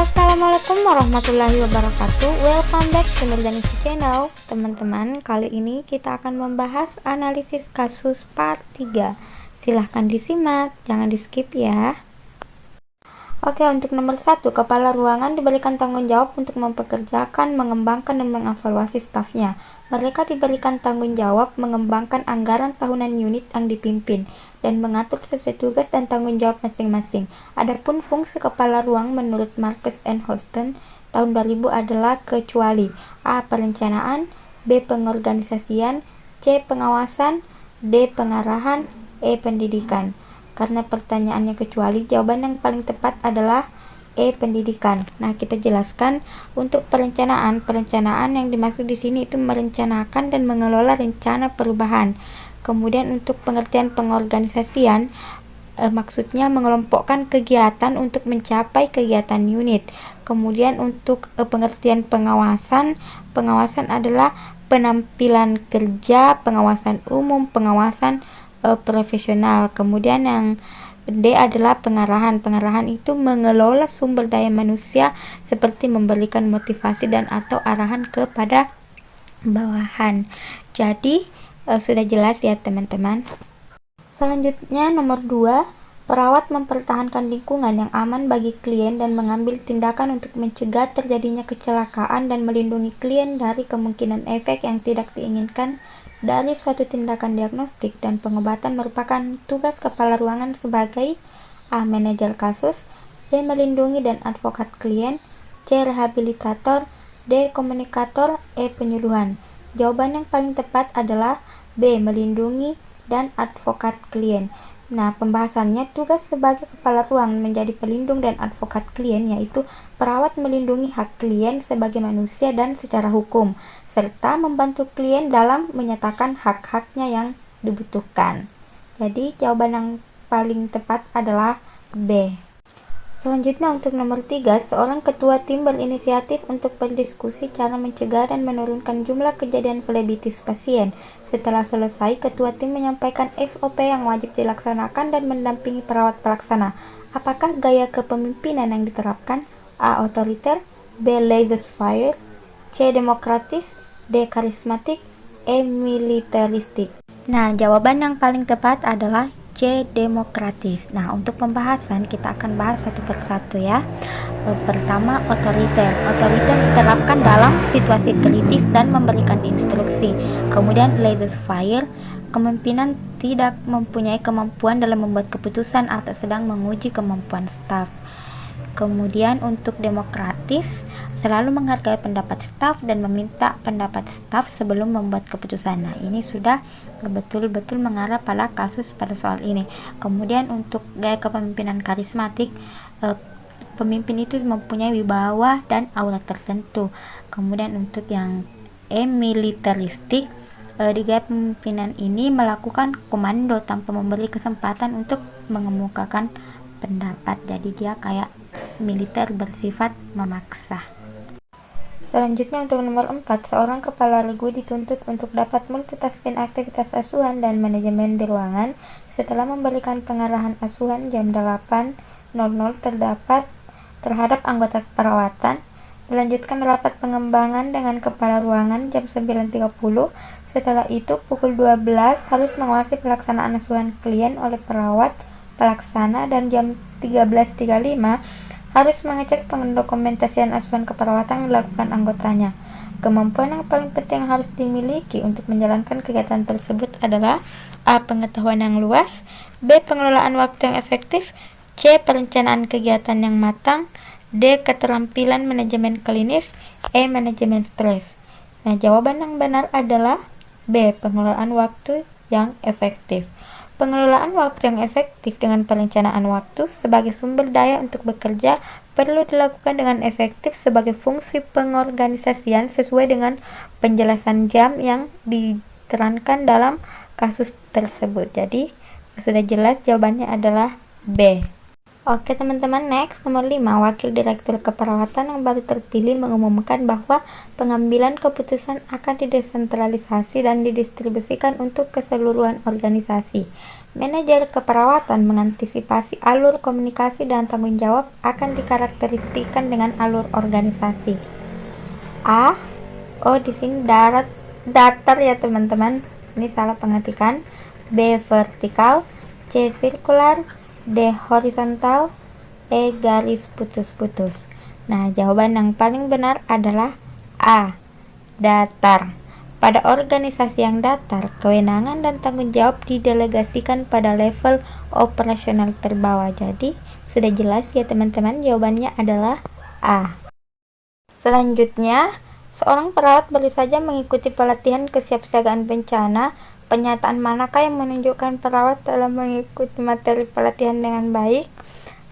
Assalamualaikum warahmatullahi wabarakatuh. Welcome back to Nurdanisi Channel. Teman-teman, kali ini kita akan membahas analisis kasus part 3. Silahkan disimak, jangan di skip ya. Oke, untuk nomor 1, kepala ruangan diberikan tanggung jawab untuk mempekerjakan, mengembangkan, dan mengevaluasi stafnya. Mereka diberikan tanggung jawab mengembangkan anggaran tahunan unit yang dipimpin dan mengatur sesuai tugas dan tanggung jawab masing-masing. Adapun fungsi kepala ruang menurut Marcus and Houston tahun 2000 adalah kecuali A. Perencanaan, B. Pengorganisasian, C. Pengawasan, D. Pengarahan, E. Pendidikan. Karena pertanyaannya kecuali, jawaban yang paling tepat adalah E. Pendidikan. Nah, kita jelaskan untuk perencanaan. Perencanaan yang dimaksud di sini itu merencanakan dan mengelola rencana perubahan. Kemudian untuk pengertian pengorganisasian, maksudnya mengelompokkan kegiatan untuk mencapai kegiatan unit. Kemudian untuk pengertian pengawasan, pengawasan adalah penampilan kerja, pengawasan umum, pengawasan profesional. Kemudian yang D adalah pengarahan. Pengarahan itu mengelola sumber daya manusia seperti memberikan motivasi dan atau arahan kepada bawahan. Jadi sudah jelas ya teman-teman. Selanjutnya nomor 2, perawat mempertahankan lingkungan yang aman bagi klien dan mengambil tindakan untuk mencegah terjadinya kecelakaan dan melindungi klien dari kemungkinan efek yang tidak diinginkan dari suatu tindakan diagnostik dan pengobatan merupakan tugas kepala ruangan sebagai A. Manajer kasus, B. Melindungi dan advokat klien, C. Rehabilitator, D. Komunikator, E. Penyuluhan. Jawaban yang paling tepat adalah B. Melindungi dan advokat klien. Nah, pembahasannya tugas sebagai kepala ruang menjadi pelindung dan advokat klien, yaitu perawat melindungi hak klien sebagai manusia dan secara hukum, serta membantu klien dalam menyatakan hak-haknya yang dibutuhkan. Jadi, jawaban yang paling tepat adalah B. Selanjutnya untuk nomor 3, seorang ketua tim berinisiatif untuk berdiskusi cara mencegah dan menurunkan jumlah kejadian flebitis pasien. Setelah selesai, ketua tim menyampaikan SOP yang wajib dilaksanakan dan mendampingi perawat pelaksana. Apakah gaya kepemimpinan yang diterapkan? A. Otoriter, B. Laissez-faire, C. Demokratis, D. Karismatik, E. Militeristik. Nah, jawaban yang paling tepat adalah C. Demokratis. Nah, untuk pembahasan kita akan bahas satu persatu ya. Pertama, otoriter. Otoriter diterapkan dalam situasi kritis dan memberikan instruksi. Kemudian laissez-faire, kepemimpinan tidak mempunyai kemampuan dalam membuat keputusan atau sedang menguji kemampuan staf. Kemudian untuk demokratis, selalu menghargai pendapat staf dan meminta pendapat staf sebelum membuat keputusan. Nah, ini sudah betul-betul mengarah pada kasus pada soal ini. Kemudian untuk gaya kepemimpinan karismatik, pemimpin itu mempunyai wibawa dan aura tertentu. Kemudian untuk yang militeristik, di gaya pemimpinan ini melakukan komando tanpa memberi kesempatan untuk mengemukakan pendapat. Jadi dia kayak militer bersifat memaksa. Selanjutnya untuk nomor 4, seorang kepala regu dituntut untuk dapat multitasking aktivitas asuhan dan manajemen di ruangan setelah memberikan pengarahan asuhan jam 8.00 terhadap anggota perawatan. Dilanjutkan rapat pengembangan dengan kepala ruangan jam 9.30. Setelah itu pukul 12 harus mengawasi pelaksanaan asuhan klien oleh perawat pelaksana dan jam 13.35 harus mengecek pendokumentasian asuhan keperawatan yang dilakukan anggotanya. Kemampuan yang paling penting harus dimiliki untuk menjalankan kegiatan tersebut adalah A. Pengetahuan yang luas, B. Pengelolaan waktu yang efektif, C. Perencanaan kegiatan yang matang, D. Keterampilan manajemen klinis, E. Manajemen stres. Nah, jawaban yang benar adalah B. Pengelolaan waktu yang efektif. Pengelolaan waktu yang efektif dengan perencanaan waktu sebagai sumber daya untuk bekerja perlu dilakukan dengan efektif sebagai fungsi pengorganisasian sesuai dengan penjelasan jam yang diterangkan dalam kasus tersebut. Jadi sudah jelas jawabannya adalah B. Oke teman-teman, next nomor 5, Wakil Direktur Keperawatan yang baru terpilih mengumumkan bahwa pengambilan keputusan akan didesentralisasi dan didistribusikan untuk keseluruhan organisasi. Manajer keperawatan mengantisipasi alur komunikasi dan tanggung jawab akan dikarakteristikkan dengan alur organisasi. Di sini datar ya teman-teman. Ini salah pengetikan. B, vertikal. C, sirkular. D, horizontal. E, garis putus-putus. Nah, jawaban yang paling benar adalah A, datar. Pada organisasi yang datar, kewenangan dan tanggung jawab didelegasikan pada level operasional terbawah. Jadi, sudah jelas ya teman-teman, jawabannya adalah A. Selanjutnya, seorang perawat baru saja mengikuti pelatihan kesiapsiagaan bencana. Pernyataan manakah yang menunjukkan perawat telah mengikuti materi pelatihan dengan baik?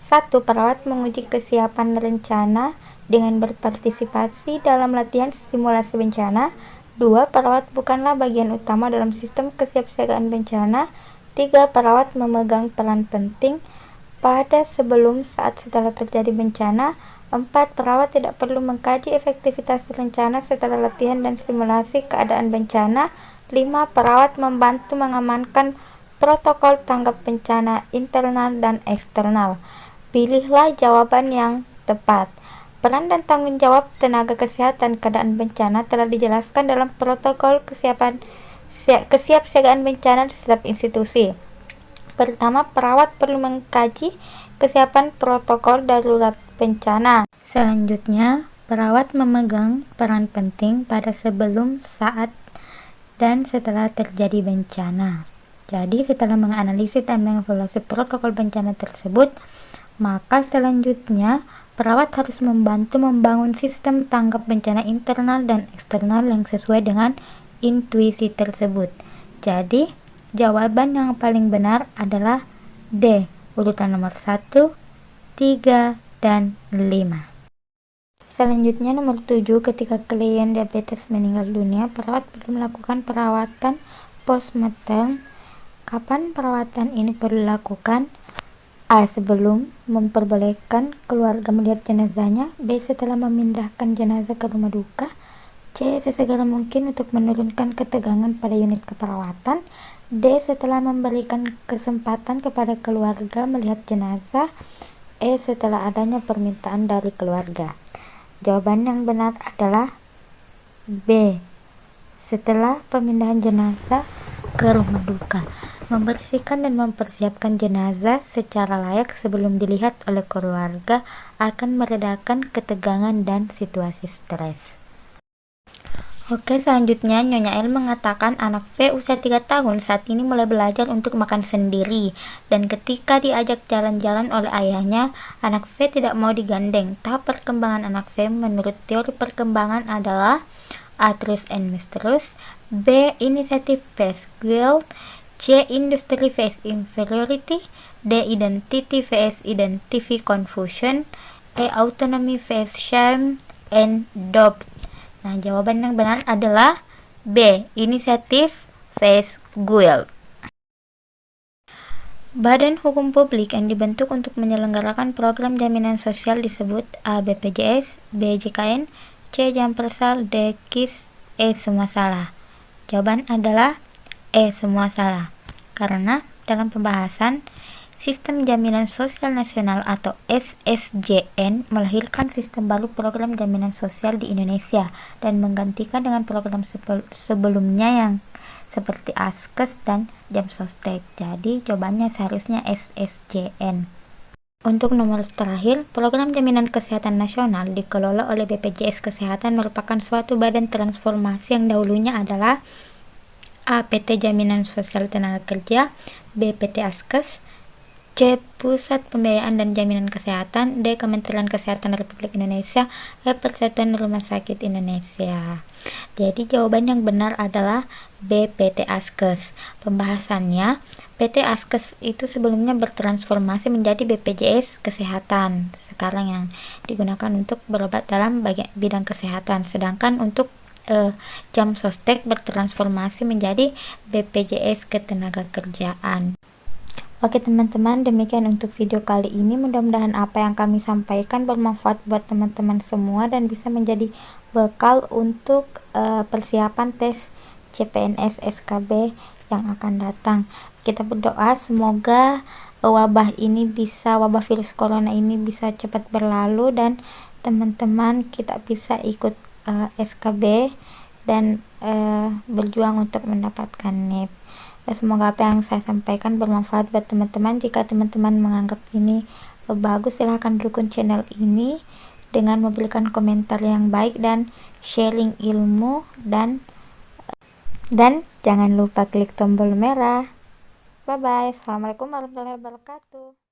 1. Perawat menguji kesiapan rencana dengan berpartisipasi dalam latihan simulasi bencana. 2. Perawat bukanlah bagian utama dalam sistem kesiapsiagaan bencana. 3. Perawat memegang peran penting pada sebelum, saat, setelah terjadi bencana. 4. Perawat tidak perlu mengkaji efektivitas rencana setelah latihan dan simulasi keadaan bencana. 5. Perawat membantu mengamankan protokol tanggap bencana internal dan eksternal. Pilihlah jawaban yang tepat. Peran dan tanggung jawab tenaga kesehatan keadaan bencana telah dijelaskan dalam protokol kesiapsiagaan bencana di setiap institusi. Pertama, perawat perlu mengkaji kesiapan protokol darurat bencana. Selanjutnya, perawat memegang peran penting pada sebelum, saat, dan setelah terjadi bencana. Jadi, setelah menganalisis dan mengevaluasi protokol bencana tersebut, maka selanjutnya perawat harus membantu membangun sistem tanggap bencana internal dan eksternal yang sesuai dengan intuisi tersebut. Jadi, jawaban yang paling benar adalah D, urutan nomor 1, 3, dan 5. Selanjutnya nomor 7, ketika klien diabetes meninggal dunia, perawat perlu melakukan perawatan postmortem. Kapan perawatan ini perlu dilakukan? A, sebelum memperbolehkan keluarga melihat jenazahnya. B, setelah memindahkan jenazah ke rumah duka. C, sesegera mungkin untuk menurunkan ketegangan pada unit keperawatan. D, setelah memberikan kesempatan kepada keluarga melihat jenazah. E, setelah adanya permintaan dari keluarga. Jawaban yang benar adalah B, setelah pemindahan jenazah ke rumah duka. Membersihkan dan mempersiapkan jenazah secara layak sebelum dilihat oleh keluarga akan meredakan ketegangan dan situasi stres. Oke, selanjutnya Nyonya El mengatakan anak V usia 3 tahun saat ini mulai belajar untuk makan sendiri, dan ketika diajak jalan-jalan oleh ayahnya, anak V tidak mau digandeng. Tahap perkembangan anak V menurut teori perkembangan adalah A, trust and mistrust. B, initiative phase guilt. C, industry phase inferiority. D, identity phase identity confusion. E, autonomy phase shame and doubt. Nah, jawaban yang benar adalah B, inisiatif phase guilt. Badan hukum publik yang dibentuk untuk menyelenggarakan program jaminan sosial disebut A, BPJS, B, JKN, C, Jampersal, D, KIS, E, semua salah. Jawaban adalah E, semua salah. Karena dalam pembahasan Sistem Jaminan Sosial Nasional atau SSJN melahirkan sistem baru program jaminan sosial di Indonesia dan menggantikan dengan program sebelumnya yang seperti Askes dan Jamsostek. Jadi jawabannya seharusnya SSJN. Untuk nomor terakhir, program jaminan kesehatan nasional dikelola oleh BPJS Kesehatan merupakan suatu badan transformasi yang dahulunya adalah A, PT Jaminan Sosial Tenaga Kerja, B, PT Askes, C, Pusat Pembiayaan dan Jaminan Kesehatan, D, Kementerian Kesehatan Republik Indonesia, E, Persatuan Rumah Sakit Indonesia. Jadi jawaban yang benar adalah B, PT Askes. Pembahasannya, PT Askes itu sebelumnya bertransformasi menjadi BPJS Kesehatan, sekarang yang digunakan untuk berobat dalam bidang kesehatan, sedangkan untuk Jamsostek bertransformasi menjadi BPJS Ketenagakerjaan. Oke teman-teman, demikian untuk video kali ini. Mudah-mudahan apa yang kami sampaikan bermanfaat buat teman-teman semua dan bisa menjadi bekal untuk persiapan tes CPNS SKB yang akan datang. Kita berdoa semoga wabah virus corona ini bisa cepat berlalu dan teman-teman kita bisa ikut SKB dan berjuang untuk mendapatkan NIP. Semoga apa yang saya sampaikan bermanfaat buat teman-teman. Jika teman-teman menganggap ini bagus, silahkan dukung channel ini dengan memberikan komentar yang baik dan sharing ilmu, dan jangan lupa klik tombol merah. Bye bye. Assalamualaikum warahmatullahi wabarakatuh.